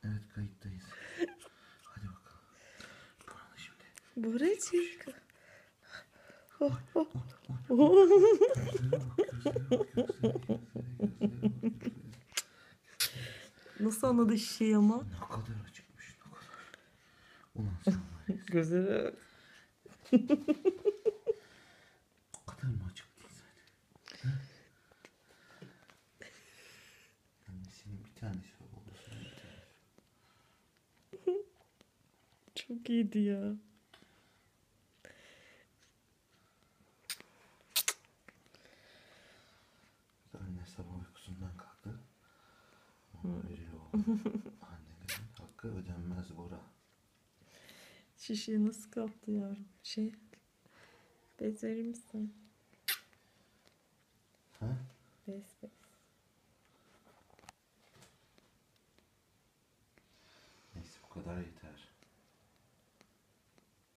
Evet, kayıttayız. Hadi bakalım. Buranı şimdi. Buracık. Oh, oh. Gözlere bak, gözlere. Nasıl anladı şişeyi ama? Ne kadar acıkmış, ne kadar. Ulan sen var ya, Gözleri. o kadar mı acıktın sen? Ha? Annesinin bir tanesi var, babasının bir tanesi var. Çok iyiydi ya. Anne sabah uykusundan kalktı. Öyle oldu. Annelerin hakkı ödenmez Bora. Şişeyi nasıl kaptı yavrum? Bez verir misin? Ha? Bez. Neyse, bu kadar yeter.